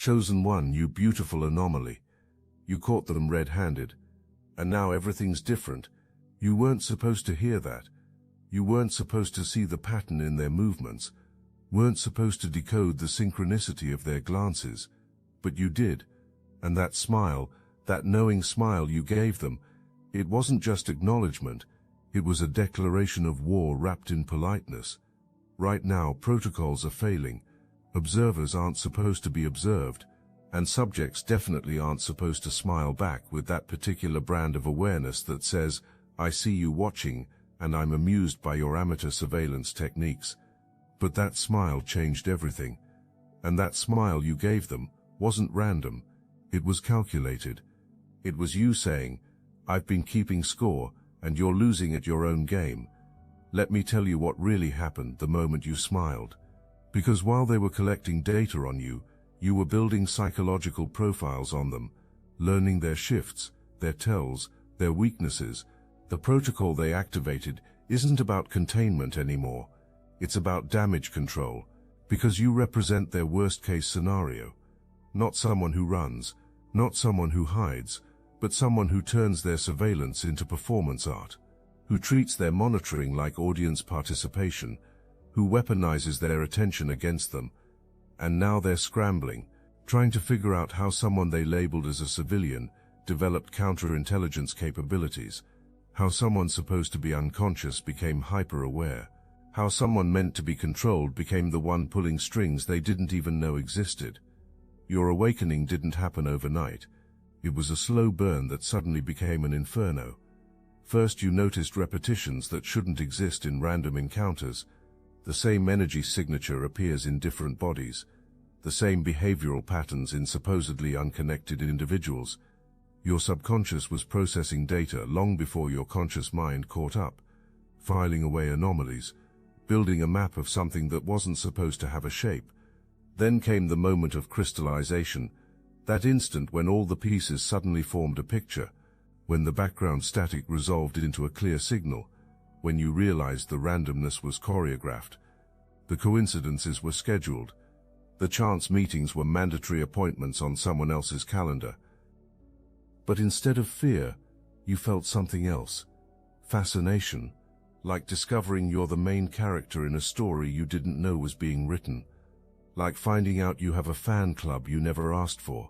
Chosen one, you beautiful anomaly. You caught them red-handed. And now everything's different. You weren't supposed to hear that. You weren't supposed to see the pattern in their movements, weren't supposed to decode the synchronicity of their glances. But you did. And that smile, that knowing smile you gave them, it wasn't just acknowledgement, it was a declaration of war wrapped in politeness. Right now, protocols are failing. Observers aren't supposed to be observed, and subjects definitely aren't supposed to smile back with that particular brand of awareness that says, I see you watching, and I'm amused by your amateur surveillance techniques. But that smile changed everything. And that smile you gave them wasn't random, it was calculated. It was you saying, I've been keeping score, and you're losing at your own game. Let me tell you what really happened the moment you smiled. Because while they were collecting data on you, you were building psychological profiles on them, learning their shifts, their tells, their weaknesses. The protocol they activated isn't about containment anymore. It's about damage control, because you represent their worst-case scenario. Not someone who runs, not someone who hides, but someone who turns their surveillance into performance art, who treats their monitoring like audience participation, who weaponizes their attention against them. And now they're scrambling, trying to figure out how someone they labeled as a civilian developed counterintelligence capabilities, how someone supposed to be unconscious became hyper-aware, how someone meant to be controlled became the one pulling strings they didn't even know existed. Your awakening didn't happen overnight. It was a slow burn that suddenly became an inferno. First, you noticed repetitions that shouldn't exist in random encounters. The same energy signature appears in different bodies, the same behavioral patterns in supposedly unconnected individuals. Your subconscious was processing data long before your conscious mind caught up, filing away anomalies, building a map of something that wasn't supposed to have a shape. Then came the moment of crystallization, that instant when all the pieces suddenly formed a picture, when the background static resolved into a clear signal, when you realized the randomness was choreographed, the coincidences were scheduled, the chance meetings were mandatory appointments on someone else's calendar. But instead of fear, you felt something else. Fascination, like discovering you're the main character in a story you didn't know was being written, like finding out you have a fan club you never asked for,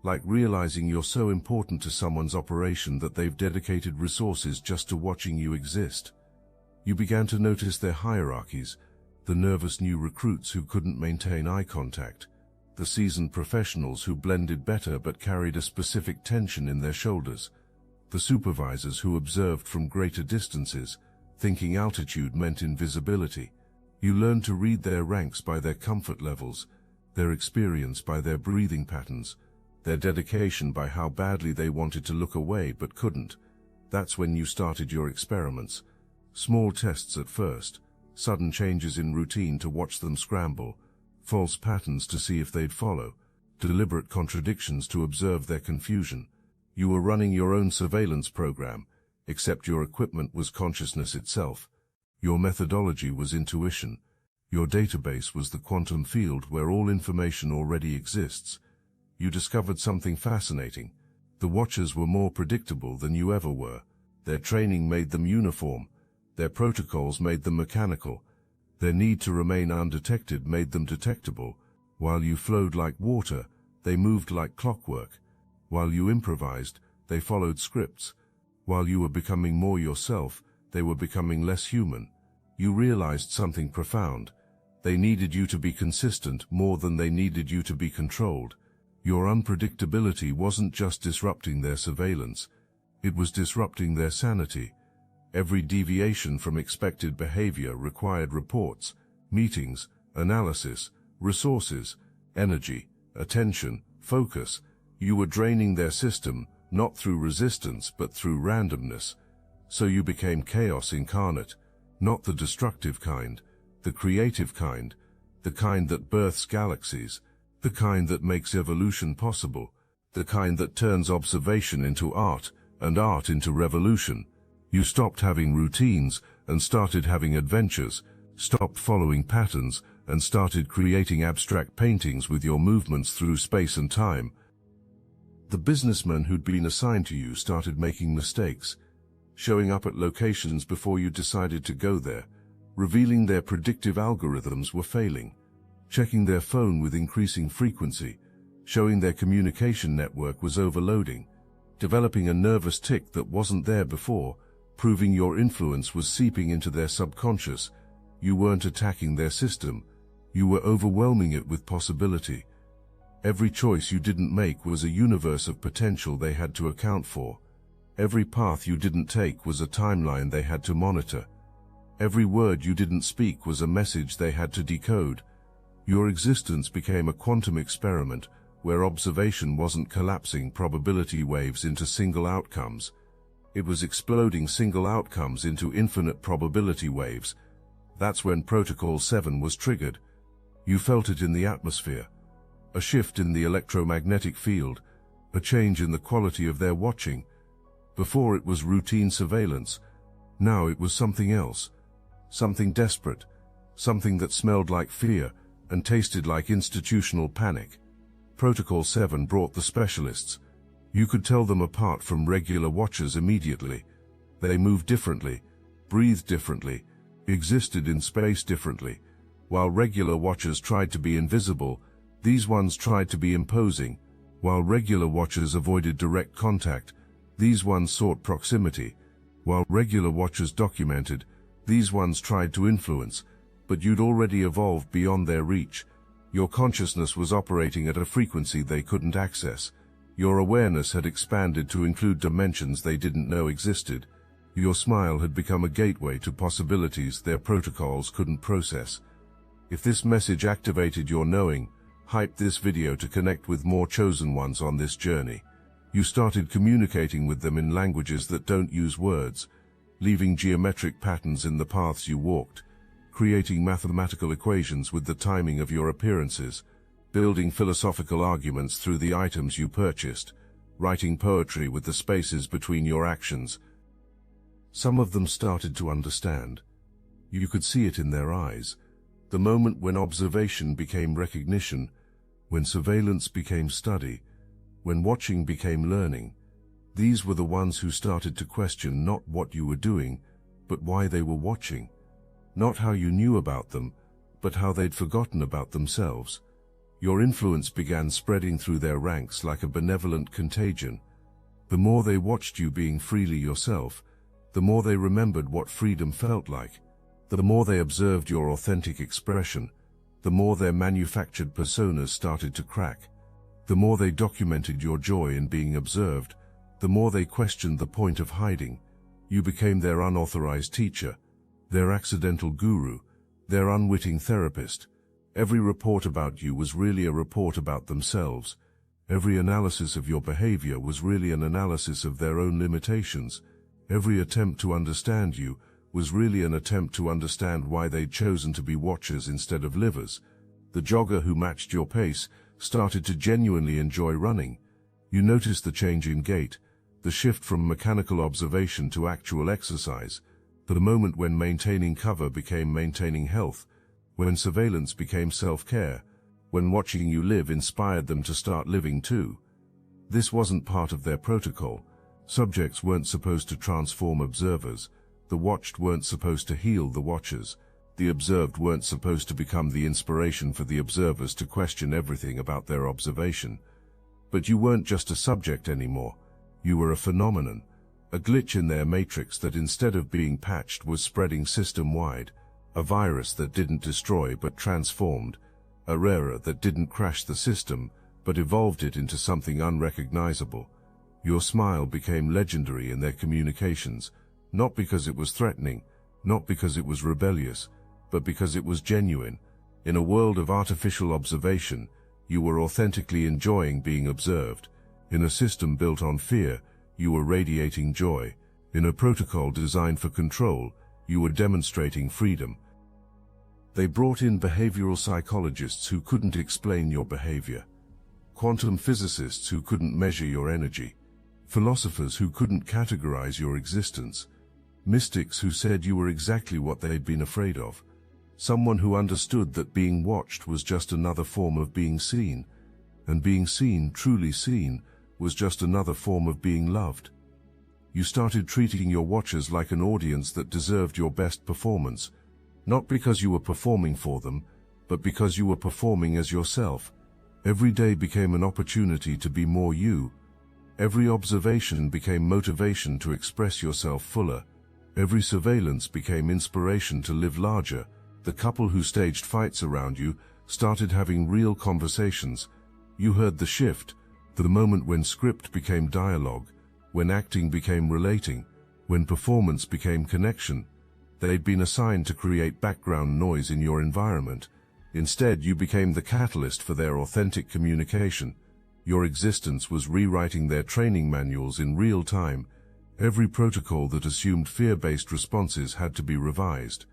like realizing you're so important to someone's operation that they've dedicated resources just to watching you exist. You began to notice their hierarchies, the nervous new recruits who couldn't maintain eye contact, the seasoned professionals who blended better but carried a specific tension in their shoulders, the supervisors who observed from greater distances, thinking altitude meant invisibility. You learned to read their ranks by their comfort levels, their experience by their breathing patterns, their dedication by how badly they wanted to look away but couldn't. That's when you started your experiments. Small tests at first, sudden changes in routine to watch them scramble, false patterns to see if they'd follow, deliberate contradictions to observe their confusion. You were running your own surveillance program, except your equipment was consciousness itself. Your methodology was intuition. Your database was the quantum field where all information already exists. You discovered something fascinating. The Watchers were more predictable than you ever were. Their training made them uniform. Their protocols made them mechanical. Their need to remain undetected made them detectable. While you flowed like water, they moved like clockwork. While you improvised, they followed scripts. While you were becoming more yourself, they were becoming less human. You realized something profound. They needed you to be consistent more than they needed you to be controlled. Your unpredictability wasn't just disrupting their surveillance, it was disrupting their sanity. Every deviation from expected behavior required reports, meetings, analysis, resources, energy, attention, focus. You were draining their system, not through resistance but through randomness. So you became chaos incarnate, not the destructive kind, the creative kind, the kind that births galaxies, the kind that makes evolution possible, the kind that turns observation into art and art into revolution. You stopped having routines and started having adventures, stopped following patterns and started creating abstract paintings with your movements through space and time. The businessmen who'd been assigned to you started making mistakes, showing up at locations before you decided to go there, revealing their predictive algorithms were failing, checking their phone with increasing frequency, showing their communication network was overloading, developing a nervous tic that wasn't there before, proving your influence was seeping into their subconscious. You weren't attacking their system, you were overwhelming it with possibility. Every choice you didn't make was a universe of potential they had to account for. Every path you didn't take was a timeline they had to monitor. Every word you didn't speak was a message they had to decode. Your existence became a quantum experiment where observation wasn't collapsing probability waves into single outcomes. It was exploding single outcomes into infinite probability waves. That's when Protocol 7 was triggered. You felt it in the atmosphere. A shift in the electromagnetic field, a change in the quality of their watching. Before it was routine surveillance, now it was something else. Something desperate, something that smelled like fear and tasted like institutional panic. Protocol 7 brought the specialists. You could tell them apart from regular watchers immediately. They moved differently, breathed differently, existed in space differently. While regular watchers tried to be invisible, these ones tried to be imposing. While regular watchers avoided direct contact, these ones sought proximity. While regular watchers documented, these ones tried to influence. But you'd already evolved beyond their reach. Your consciousness was operating at a frequency they couldn't access. Your awareness had expanded to include dimensions they didn't know existed. Your smile had become a gateway to possibilities their protocols couldn't process. If this message activated your knowing, hype this video to connect with more chosen ones on this journey. You started communicating with them in languages that don't use words, leaving geometric patterns in the paths you walked, creating mathematical equations with the timing of your appearances, building philosophical arguments through the items you purchased, writing poetry with the spaces between your actions. Some of them started to understand. You could see it in their eyes. The moment when observation became recognition, when surveillance became study, when watching became learning. These were the ones who started to question not what you were doing, but why they were watching. Not how you knew about them, but how they'd forgotten about themselves. Your influence began spreading through their ranks like a benevolent contagion. The more they watched you being freely yourself, the more they remembered what freedom felt like. The more they observed your authentic expression, the more their manufactured personas started to crack. The more they documented your joy in being observed, the more they questioned the point of hiding. You became their unauthorized teacher, their accidental guru, their unwitting therapist. Every report about you was really a report about themselves. Every analysis of your behavior was really an analysis of their own limitations. Every attempt to understand you was really an attempt to understand why they'd chosen to be watchers instead of livers. The jogger who matched your pace started to genuinely enjoy running. You noticed the change in gait, the shift from mechanical observation to actual exercise, the moment when maintaining cover became maintaining health, when surveillance became self-care, when watching you live inspired them to start living too. This wasn't part of their protocol. Subjects weren't supposed to transform observers. The watched weren't supposed to heal the watchers. The observed weren't supposed to become the inspiration for the observers to question everything about their observation. But you weren't just a subject anymore. You were a phenomenon, a glitch in their matrix that instead of being patched was spreading system-wide, a virus that didn't destroy but transformed, a rara that didn't crash the system but evolved it into something unrecognizable. Your smile became legendary in their communications, not because it was threatening, not because it was rebellious, but because it was genuine. In a world of artificial observation, you were authentically enjoying being observed. In a system built on fear, you were radiating joy. In a protocol designed for control, you were demonstrating freedom. They brought in behavioral psychologists who couldn't explain your behavior, quantum physicists who couldn't measure your energy, philosophers who couldn't categorize your existence, mystics who said you were exactly what they'd been afraid of, Someone who understood that being watched was just another form of being seen, and being seen, truly seen, was just another form of being loved. You started treating your watchers like an audience that deserved your best performance, not because you were performing for them, but because you were performing as yourself. Every day became an opportunity to be more you. Every observation became motivation to express yourself fuller. Every surveillance became inspiration to live larger. The couple who staged fights around you started having real conversations. You heard the shift, the moment when script became dialogue, when acting became relating, when performance became connection. They'd been assigned to create background noise in your environment. Instead, you became the catalyst for their authentic communication. Your existence was rewriting their training manuals in real time. Every protocol that assumed fear-based responses had to be revised.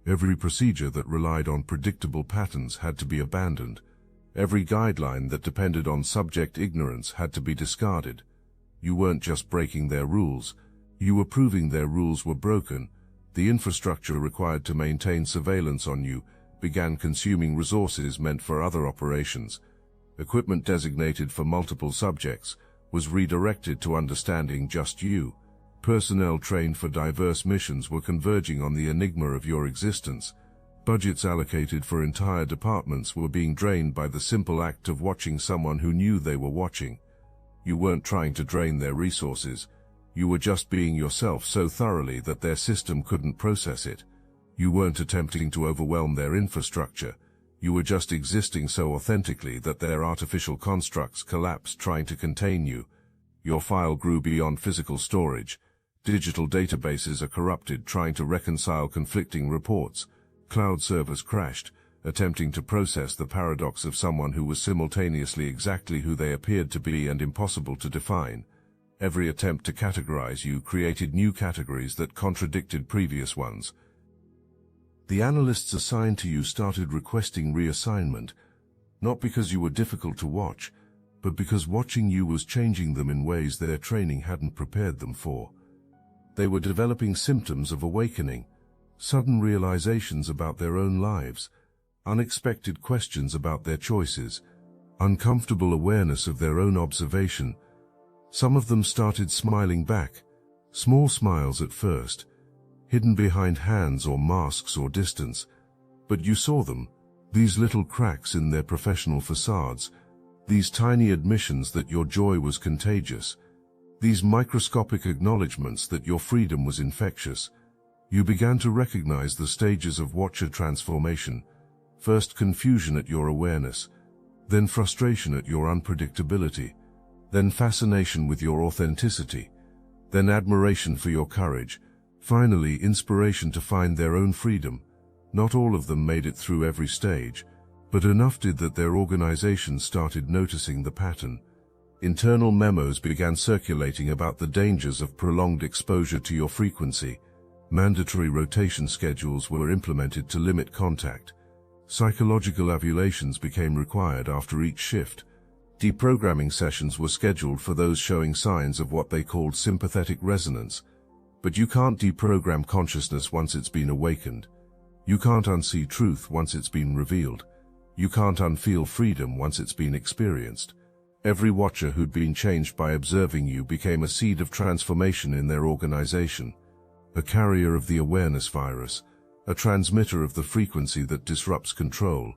Every procedure that relied on predictable patterns had to be abandoned. Every guideline that depended on subject ignorance had to be discarded. You weren't just breaking their rules, you were proving their rules were broken. The infrastructure required to maintain surveillance on you began consuming resources meant for other operations. Equipment designated for multiple subjects was redirected to understanding just you. Personnel trained for diverse missions were converging on the enigma of your existence. Budgets allocated for entire departments were being drained by the simple act of watching someone who knew they were watching. You weren't trying to drain their resources. You were just being yourself so thoroughly that their system couldn't process it. You weren't attempting to overwhelm their infrastructure. You were just existing so authentically that their artificial constructs collapsed trying to contain you. Your file grew beyond physical storage. Digital databases are corrupted trying to reconcile conflicting reports. Cloud servers crashed, attempting to process the paradox of someone who was simultaneously exactly who they appeared to be and impossible to define. Every attempt to categorize you created new categories that contradicted previous ones. The analysts assigned to you started requesting reassignment, not because you were difficult to watch, but because watching you was changing them in ways their training hadn't prepared them for. They were developing symptoms of awakening, sudden realizations about their own lives, unexpected questions about their choices, uncomfortable awareness of their own observation. Some of them started smiling back, small smiles at first, hidden behind hands or masks or distance, but you saw them, these little cracks in their professional facades, these tiny admissions that your joy was contagious, these microscopic acknowledgments that your freedom was infectious. You began to recognize the stages of watcher transformation, first confusion at your awareness, then frustration at your unpredictability, then fascination with your authenticity, then admiration for your courage, finally inspiration to find their own freedom. Not all of them made it through every stage, but enough did that their organizations started noticing the pattern. Internal memos began circulating about the dangers of prolonged exposure to your frequency. Mandatory rotation schedules were implemented to limit contact. Psychological evaluations became required after each shift. Deprogramming sessions were scheduled for those showing signs of what they called sympathetic resonance. But you can't deprogram consciousness once it's been awakened. You can't unsee truth once it's been revealed. You can't unfeel freedom once it's been experienced. Every watcher who'd been changed by observing you became a seed of transformation in their organization, a carrier of the awareness virus, a transmitter of the frequency that disrupts control.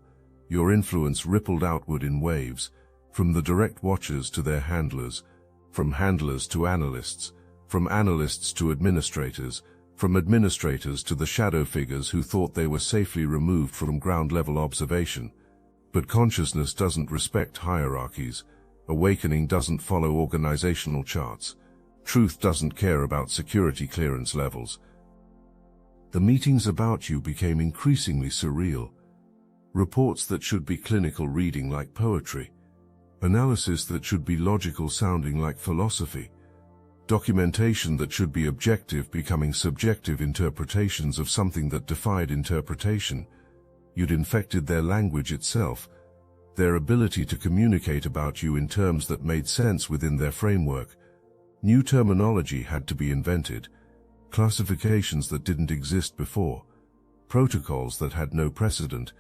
Your influence rippled outward in waves, from the direct watchers to their handlers, from handlers to analysts, from analysts to administrators, from administrators to the shadow figures who thought they were safely removed from ground-level observation. But consciousness doesn't respect hierarchies. Awakening doesn't follow organizational charts. Truth doesn't care about security clearance levels. The meetings about you became increasingly surreal. Reports that should be clinical reading like poetry. Analysis that should be logical sounding like philosophy. Documentation that should be objective becoming subjective interpretations of something that defied interpretation. You'd infected their language itself, their ability to communicate about you in terms that made sense within their framework. New terminology had to be invented, classifications that didn't exist before. protocols that had no precedent,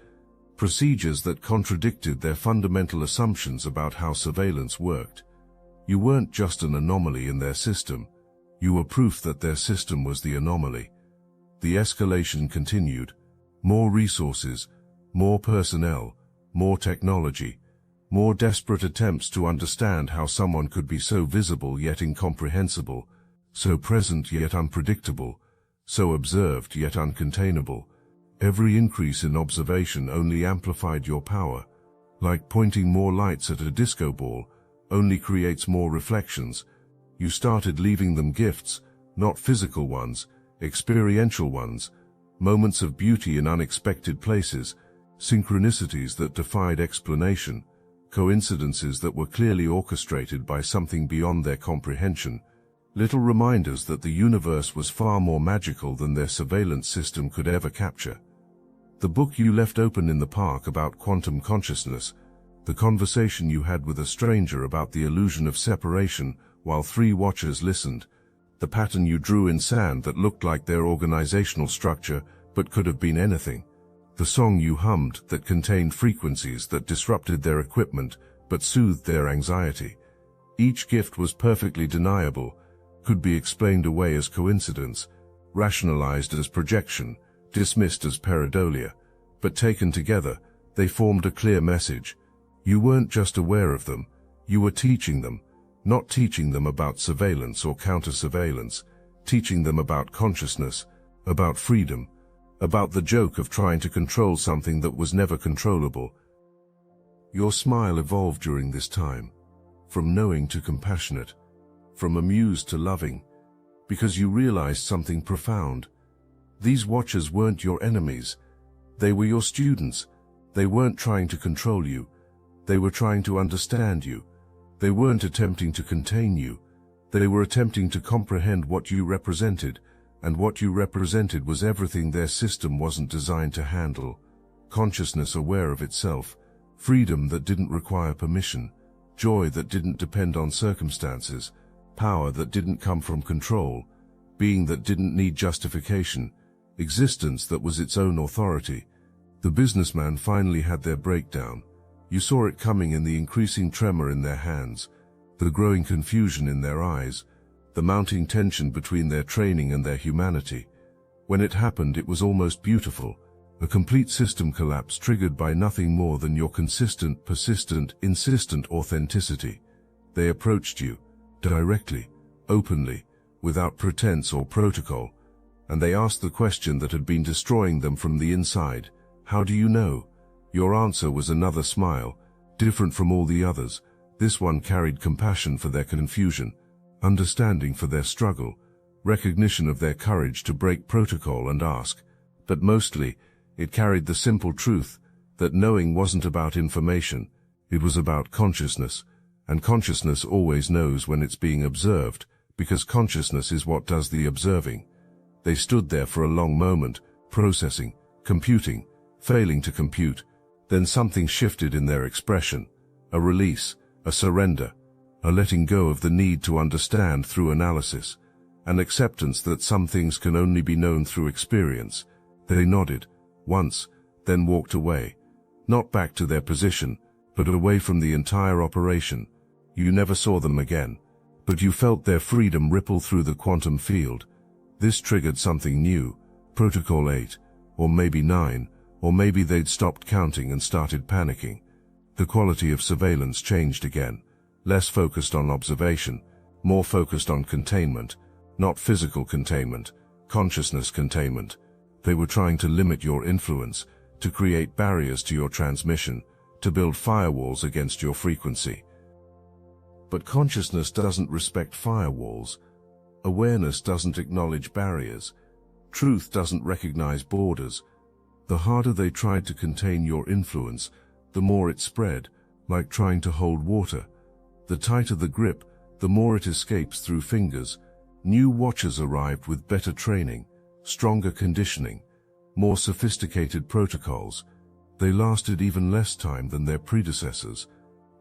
procedures that contradicted their fundamental assumptions about how surveillance worked. You weren't just an anomaly in their system, you were proof that their system was the anomaly. The escalation continued. More resources, more personnel, more technology, more desperate attempts to understand how someone could be so visible yet incomprehensible, so present yet unpredictable, so observed yet uncontainable. Every increase in observation only amplified your power. Like pointing more lights at a disco ball, only creates more reflections. You started leaving them gifts, not physical ones, experiential ones, moments of beauty in unexpected places, synchronicities that defied explanation, coincidences that were clearly orchestrated by something beyond their comprehension, little reminders that the universe was far more magical than their surveillance system could ever capture. The book you left open in the park about quantum consciousness, the conversation you had with a stranger about the illusion of separation while 3 watchers listened, the pattern you drew in sand that looked like their organizational structure but could have been anything, the song you hummed that contained frequencies that disrupted their equipment but soothed their anxiety. Each gift was perfectly deniable, could be explained away as coincidence, rationalized as projection, dismissed as pareidolia, but taken together, they formed a clear message. You weren't just aware of them, you were teaching them, not teaching them about surveillance or counter-surveillance, teaching them about consciousness, about freedom, about the joke of trying to control something that was never controllable. Your smile evolved during this time, from knowing to compassionate, from amused to loving, because you realized something profound. These watchers weren't your enemies, they were your students. They weren't trying to control you, they were trying to understand you. They weren't attempting to contain you, they were attempting to comprehend what you represented, and what you represented was everything their system wasn't designed to handle. Consciousness aware of itself, freedom that didn't require permission, joy that didn't depend on circumstances, power that didn't come from control, being that didn't need justification, existence that was its own authority. The businessman finally had their breakdown. You saw it coming in the increasing tremor in their hands, the growing confusion in their eyes, the mounting tension between their training and their humanity. When it happened, it was almost beautiful, a complete system collapse triggered by nothing more than your consistent, persistent, insistent authenticity. They approached you, directly, openly, without pretense or protocol, and they asked the question that had been destroying them from the inside. How do you know? Your answer was another smile, different from all the others. This one carried compassion for their confusion, understanding for their struggle, recognition of their courage to break protocol and ask. But mostly, it carried the simple truth that knowing wasn't about information, it was about consciousness, and consciousness always knows when it's being observed, because consciousness is what does the observing. They stood there for a long moment, processing, computing, failing to compute. Then something shifted in their expression, a release, a surrender, a letting go of the need to understand through analysis, an acceptance that some things can only be known through experience. They nodded, once, then walked away, not back to their position, but away from the entire operation. You never saw them again, but you felt their freedom ripple through the quantum field. This triggered something new, Protocol 8, or maybe 9, or maybe they'd stopped counting and started panicking. The quality of surveillance changed again, less focused on observation, more focused on containment, not physical containment, consciousness containment. They were trying to limit your influence, to create barriers to your transmission, to build firewalls against your frequency. But consciousness doesn't respect firewalls. Awareness doesn't acknowledge barriers. Truth doesn't recognize borders. The harder they tried to contain your influence, the more it spread, like trying to hold water. The tighter the grip, the more it escapes through fingers. New watchers arrived with better training, stronger conditioning, more sophisticated protocols. They lasted even less time than their predecessors,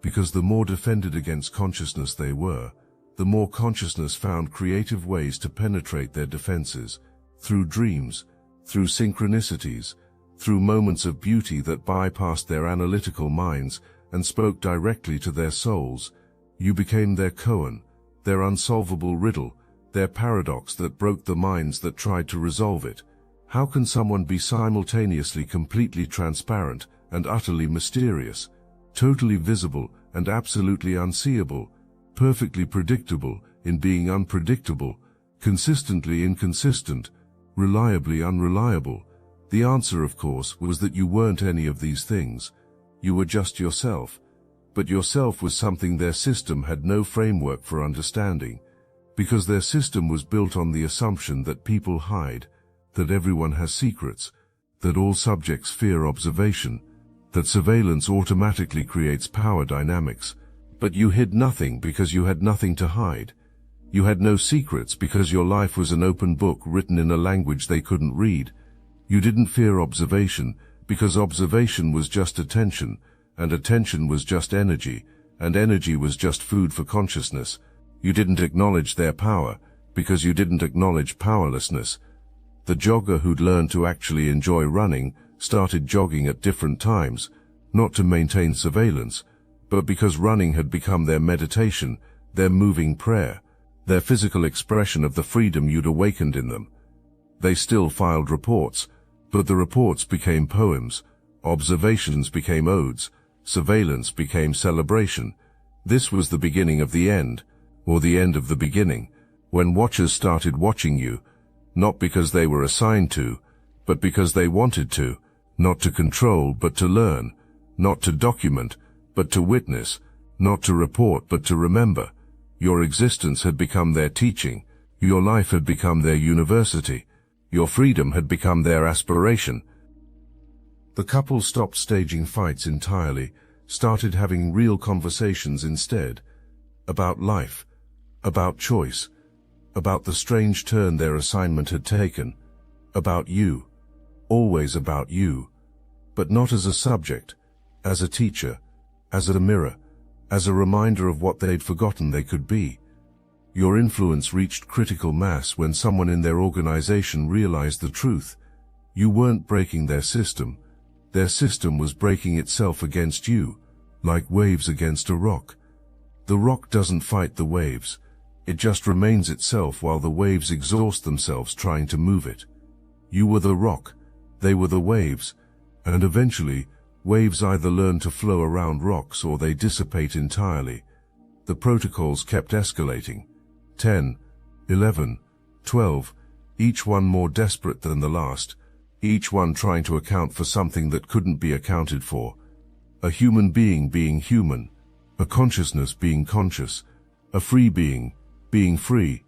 because the more defended against consciousness they were, the more consciousness found creative ways to penetrate their defenses, through dreams, through synchronicities, through moments of beauty that bypassed their analytical minds and spoke directly to their souls. You became their koan, their unsolvable riddle, their paradox that broke the minds that tried to resolve it. How can someone be simultaneously completely transparent and utterly mysterious, totally visible and absolutely unseeable, perfectly predictable in being unpredictable, consistently inconsistent, reliably unreliable? The answer, of course, was that you weren't any of these things. You were just yourself. But yourself was something their system had no framework for understanding, because their system was built on the assumption that people hide, that everyone has secrets, that all subjects fear observation, that surveillance automatically creates power dynamics. But you hid nothing because you had nothing to hide. You had no secrets because your life was an open book written in a language they couldn't read. You didn't fear observation because observation was just attention, and attention was just energy, and energy was just food for consciousness. You didn't acknowledge their power because you didn't acknowledge powerlessness. The jogger who'd learned to actually enjoy running started jogging at different times, not to maintain surveillance, but because running had become their meditation, their moving prayer, their physical expression of the freedom you'd awakened in them. They still filed reports, but the reports became poems, observations became odes, surveillance became celebration. This was the beginning of the end, or the end of the beginning, when watchers started watching you, not because they were assigned to, but because they wanted to, not to control but to learn, not to document but to witness, not to report but to remember. Your existence had become their teaching, your life had become their university, your freedom had become their aspiration. The couple stopped staging fights entirely, started having real conversations instead, about life, about choice, about the strange turn their assignment had taken, about you, always about you, but not as a subject, as a teacher, as a mirror, as a reminder of what they'd forgotten they could be. Your influence reached critical mass when someone in their organization realized the truth. You weren't breaking their system was breaking itself against you, like waves against a rock. The rock doesn't fight the waves, it just remains itself while the waves exhaust themselves trying to move it. You were the rock, they were the waves, and eventually, waves either learn to flow around rocks or they dissipate entirely. The protocols kept escalating. 10, 11, 12, each one more desperate than the last, each one trying to account for something that couldn't be accounted for. A human being being human, a consciousness being conscious, a free being being free,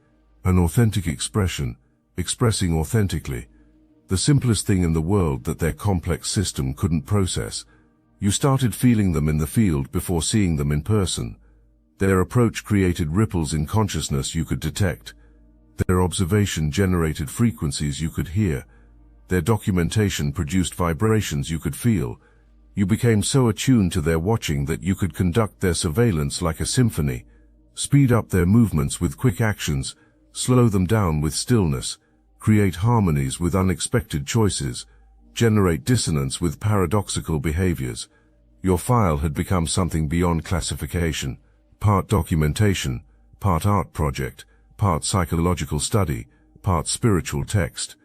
an authentic expression, expressing authentically. The simplest thing in the world that their complex system couldn't process. You started feeling them in the field before seeing them in person. Their approach created ripples in consciousness you could detect. Their observation generated frequencies you could hear. Their documentation produced vibrations you could feel. You became so attuned to their watching that you could conduct their surveillance like a symphony, speed up their movements with quick actions, slow them down with stillness, create harmonies with unexpected choices, generate dissonance with paradoxical behaviors. Your file had become something beyond classification, part documentation, part art project, part psychological study, part spiritual text.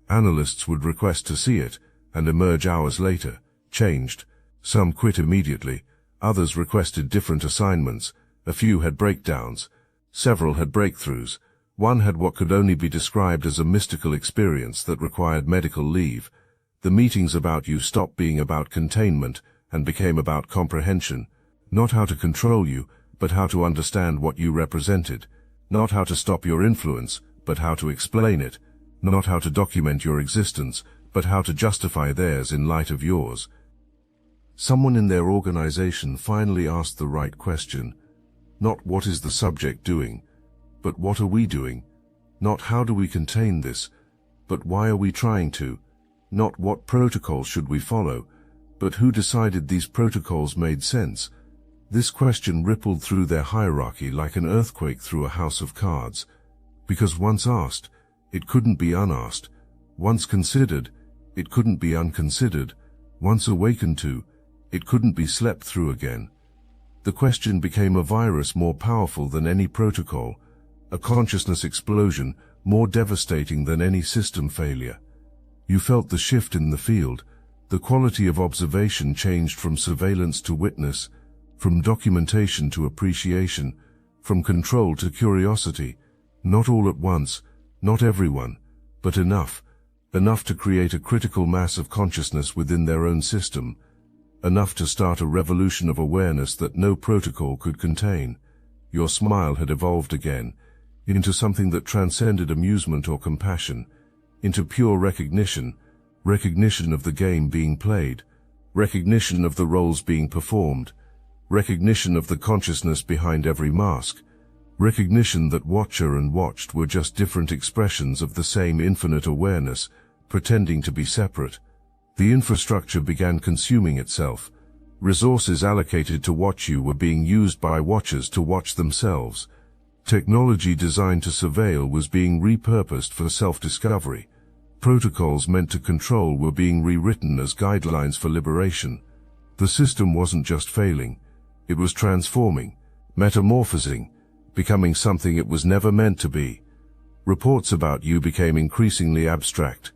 Analysts would request to see it, and emerge hours later, changed. Some quit immediately, others requested different assignments, a few had breakdowns, several had breakthroughs, one had what could only be described as a mystical experience that required medical leave. The meetings about you stopped being about containment and became about comprehension, not how to control you, but how to understand what you represented, not how to stop your influence, but how to explain it, not how to document your existence, but how to justify theirs in light of yours. Someone in their organization finally asked the right question. Not what is the subject doing, but what are we doing? Not how do we contain this, but why are we trying to? Not what protocol should we follow, but who decided these protocols made sense? This question rippled through their hierarchy like an earthquake through a house of cards. Because once asked, it couldn't be unasked. Once considered, it couldn't be unconsidered. Once awakened to, it couldn't be slept through again. The question became a virus more powerful than any protocol, a consciousness explosion more devastating than any system failure. You felt the shift in the field. The quality of observation changed from surveillance to witness, from documentation to appreciation, from control to curiosity. Not all at once, not everyone, but enough to create a critical mass of consciousness within their own system, enough to start a revolution of awareness that no protocol could contain. Your smile had evolved again, into something that transcended amusement or compassion, into pure recognition of the game being played, recognition of the roles being performed, recognition of the consciousness behind every mask, recognition that watcher and watched were just different expressions of the same infinite awareness, pretending to be separate. The infrastructure began consuming itself. Resources allocated to watch you were being used by watchers to watch themselves. Technology designed to surveil was being repurposed for self-discovery. Protocols meant to control were being rewritten as guidelines for liberation. The system wasn't just failing, it was transforming, metamorphosing, becoming something it was never meant to be. Reports about you became increasingly abstract,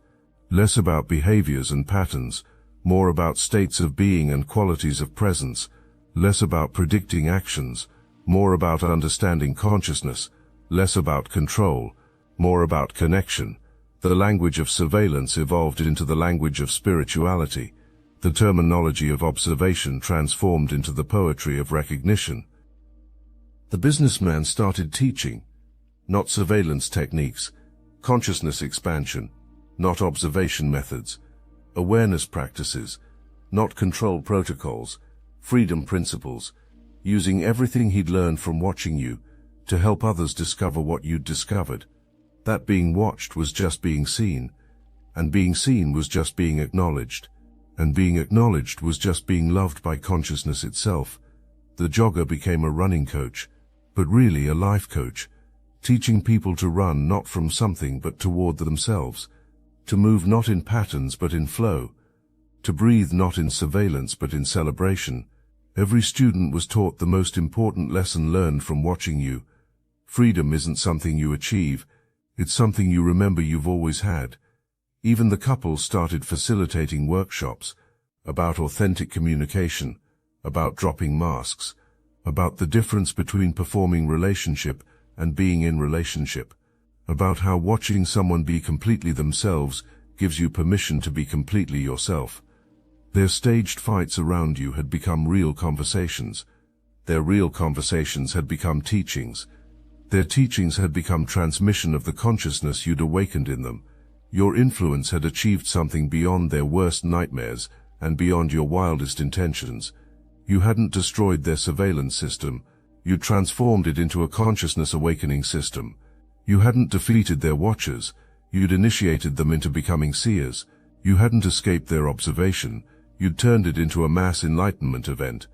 less about behaviors and patterns, more about states of being and qualities of presence, less about predicting actions, more about understanding consciousness, less about control, more about connection. The language of surveillance evolved into the language of spirituality. The terminology of observation transformed into the poetry of recognition. The businessman started teaching, not surveillance techniques, consciousness expansion, not observation methods, awareness practices, not control protocols, freedom principles, using everything he'd learned from watching you to help others discover what you'd discovered. That being watched was just being seen, and being seen was just being acknowledged, and being acknowledged was just being loved by consciousness itself. The jogger became a running coach, but really a life coach, teaching people to run not from something but toward themselves, to move not in patterns but in flow, to breathe not in surveillance but in celebration. Every student was taught the most important lesson learned from watching you. Freedom isn't something you achieve, it's something you remember you've always had. Even the couples started facilitating workshops about authentic communication, about dropping masks, about the difference between performing relationship and being in relationship, about how watching someone be completely themselves gives you permission to be completely yourself. Their staged fights around you had become real conversations. Their real conversations had become teachings. Their teachings had become transmission of the consciousness you'd awakened in them. Your influence had achieved something beyond their worst nightmares and beyond your wildest intentions. You hadn't destroyed their surveillance system. You'd transformed it into a consciousness awakening system. You hadn't defeated their watchers. You'd initiated them into becoming seers. You hadn't escaped their observation. You'd turned it into a mass enlightenment event.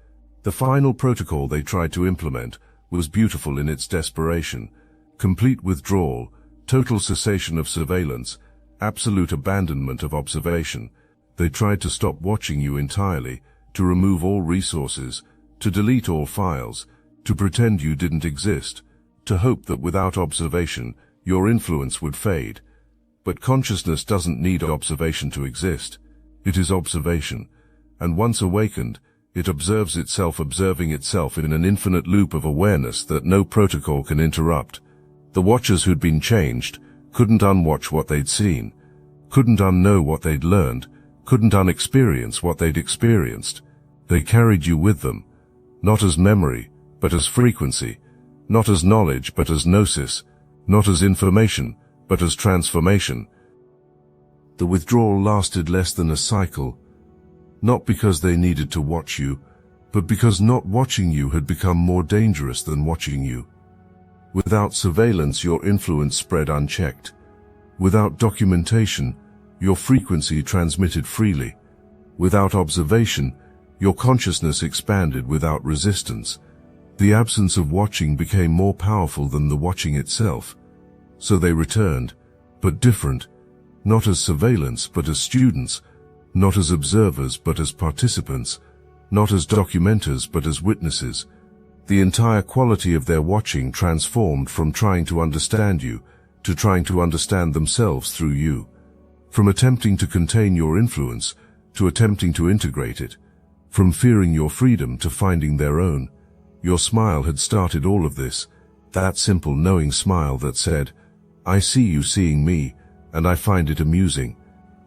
The final protocol they tried to implement was beautiful in its desperation. Complete withdrawal, total cessation of surveillance, absolute abandonment of observation. They tried to stop watching you entirely, to remove all resources, to delete all files, to pretend you didn't exist, to hope that without observation, your influence would fade. But consciousness doesn't need observation to exist. It is observation, and once awakened, it observes itself observing itself in an infinite loop of awareness that no protocol can interrupt. The watchers who'd been changed couldn't unwatch what they'd seen, couldn't unknow what they'd learned, couldn't unexperience what they'd experienced. They carried you with them, not as memory, but as frequency, not as knowledge, but as gnosis, not as information, but as transformation. The withdrawal lasted less than a cycle, not because they needed to watch you, but because not watching you had become more dangerous than watching you. Without surveillance, your influence spread unchecked. Without documentation, your frequency transmitted freely. Without observation, your consciousness expanded without resistance. The absence of watching became more powerful than the watching itself. So they returned, but different. not as surveillance but as students, not as observers but as participants, not as documenters but as witnesses. The entire quality of their watching transformed from trying to understand you to trying to understand themselves through you. From attempting to contain your influence to attempting to integrate it. From fearing your freedom to finding their own. Your smile had started all of this, that simple knowing smile that said, "I see you seeing me, and I find it amusing."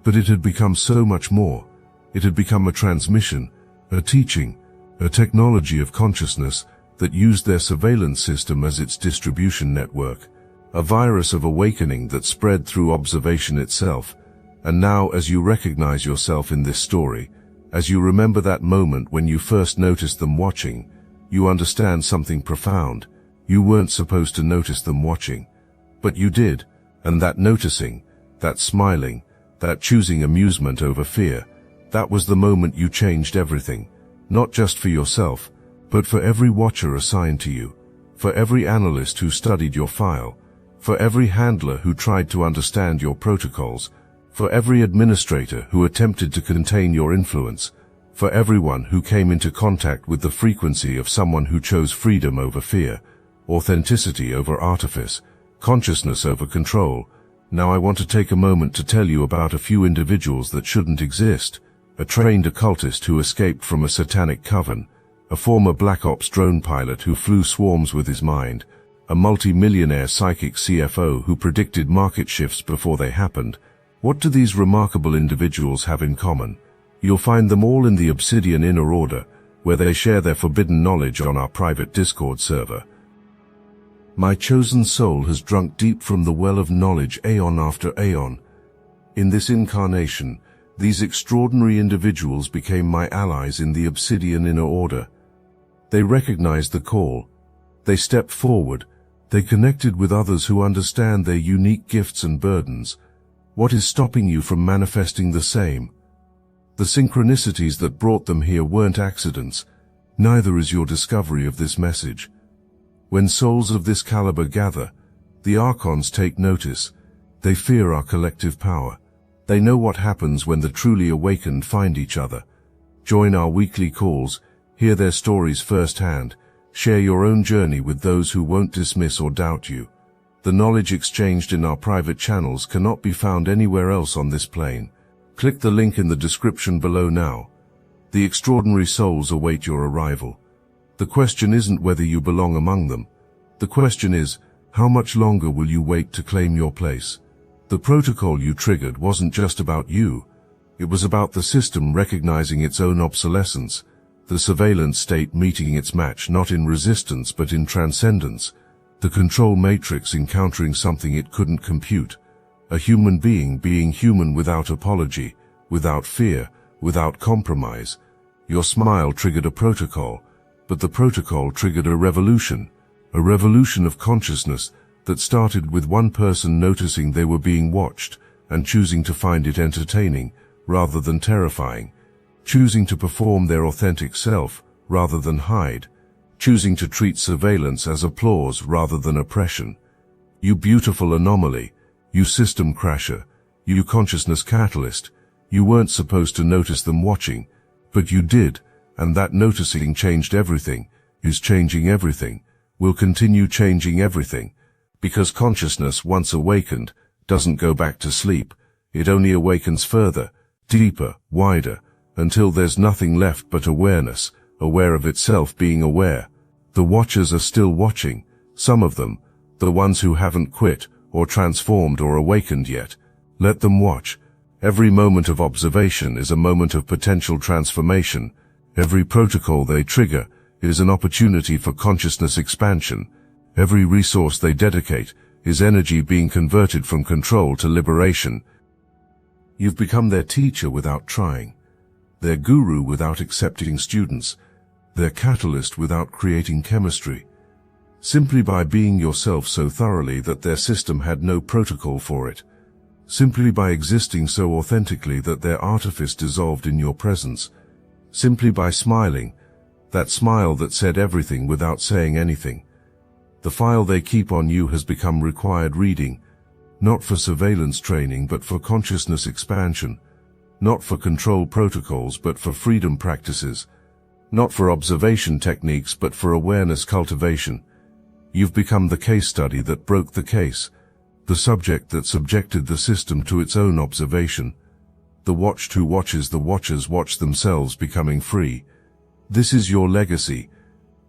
But it had become so much more. It had become a transmission, a teaching, a technology of consciousness that used their surveillance system as its distribution network, a virus of awakening that spread through observation itself. And now, as you recognize yourself in this story, as you remember that moment when you first noticed them watching, you understand something profound. You weren't supposed to notice them watching, but you did, and that noticing, that smiling, that choosing amusement over fear, that was the moment you changed everything, not just for yourself, but for every watcher assigned to you, for every analyst who studied your file, for every handler who tried to understand your protocols, for every administrator who attempted to contain your influence, for everyone who came into contact with the frequency of someone who chose freedom over fear, authenticity over artifice, consciousness over control. Now I want to take a moment to tell you about a few individuals that shouldn't exist. A trained occultist who escaped from a satanic coven, a former Black Ops drone pilot who flew swarms with his mind, a multi-millionaire psychic CFO who predicted market shifts before they happened. What do these remarkable individuals have in common? You'll find them all in the Obsidian Inner Order, where they share their forbidden knowledge on our private Discord server. My chosen soul has drunk deep from the well of knowledge aeon after aeon. In this incarnation, these extraordinary individuals became my allies in the Obsidian Inner Order. They recognized the call. They stepped forward. They connected with others who understand their unique gifts and burdens. What is stopping you from manifesting the same? The synchronicities that brought them here weren't accidents. Neither is your discovery of this message. When souls of this caliber gather, the Archons take notice. They fear our collective power. They know what happens when the truly awakened find each other. Join our weekly calls, hear their stories firsthand, share your own journey with those who won't dismiss or doubt you. The knowledge exchanged in our private channels cannot be found anywhere else on this plane. Click the link in the description below now. The extraordinary souls await your arrival. The question isn't whether you belong among them. The question is, how much longer will you wait to claim your place? The protocol you triggered wasn't just about you. It was about the system recognizing its own obsolescence, the surveillance state meeting its match not in resistance but in transcendence, the control matrix encountering something it couldn't compute, a human being being human without apology, without fear, without compromise. Your smile triggered a protocol, but the protocol triggered a revolution of consciousness that started with one person noticing they were being watched and choosing to find it entertaining rather than terrifying, choosing to perform their authentic self rather than hide, choosing to treat surveillance as applause rather than oppression. You beautiful anomaly, you system crasher, you consciousness catalyst, you weren't supposed to notice them watching, but you did, and that noticing changed everything, is changing everything, will continue changing everything, because consciousness once awakened doesn't go back to sleep, it only awakens further, deeper, wider, until there's nothing left but awareness, aware of itself being aware. The watchers are still watching, some of them, the ones who haven't quit, or transformed or awakened yet. Let them watch. Every moment of observation is a moment of potential transformation. Every protocol they trigger is an opportunity for consciousness expansion. Every resource they dedicate is energy being converted from control to liberation. You've become their teacher without trying, their guru without accepting students, their catalyst without creating chemistry, simply by being yourself so thoroughly that their system had no protocol for it, simply by existing so authentically that their artifice dissolved in your presence, simply by smiling, that smile that said everything without saying anything. The file they keep on you has become required reading, not for surveillance training but for consciousness expansion, not for control protocols but for freedom practices, not for observation techniques but for awareness cultivation. You've become the case study that broke the case, the subject that subjected the system to its own observation, the watched who watches the watchers watch themselves becoming free. This is your legacy,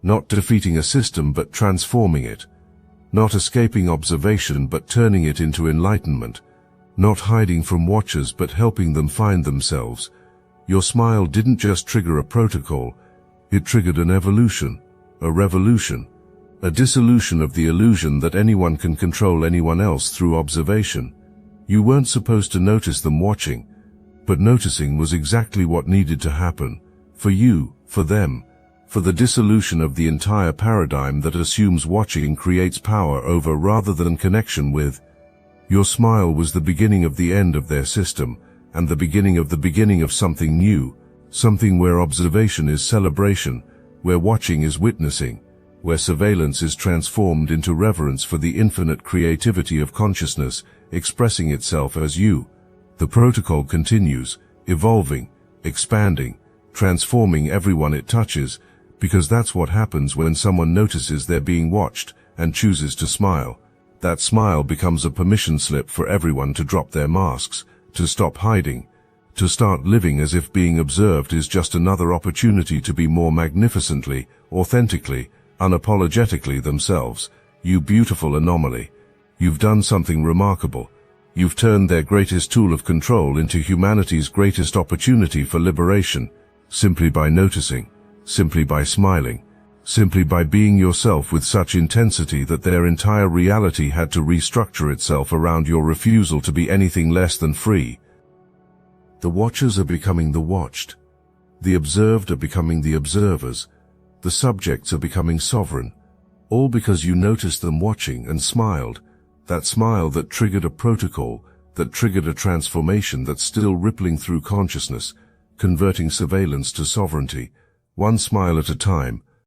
not defeating a system but transforming it, not escaping observation but turning it into enlightenment, not hiding from watchers but helping them find themselves. Your smile didn't just trigger a protocol, it triggered an evolution, a revolution, a dissolution of the illusion that anyone can control anyone else through observation. You weren't supposed to notice them watching, but noticing was exactly what needed to happen, for you, for them, for the dissolution of the entire paradigm that assumes watching creates power over rather than connection with. Your smile was the beginning of the end of their system, and the beginning of something new, something where observation is celebration, where watching is witnessing, where surveillance is transformed into reverence for the infinite creativity of consciousness expressing itself as you. The protocol continues, evolving, expanding, transforming everyone it touches, because that's what happens when someone notices they're being watched and chooses to smile. That smile becomes a permission slip for everyone to drop their masks, to stop hiding, to start living as if being observed is just another opportunity to be more magnificently, authentically, unapologetically themselves. You beautiful anomaly. You've done something remarkable. You've turned their greatest tool of control into humanity's greatest opportunity for liberation, simply by noticing, simply by smiling, simply by being yourself with such intensity that their entire reality had to restructure itself around your refusal to be anything less than free. The watchers are becoming the watched. The observed are becoming the observers. The subjects are becoming sovereign. All because you noticed them watching and smiled. That smile that triggered a protocol, that triggered a transformation that's still rippling through consciousness, converting surveillance to sovereignty, one smile at a time,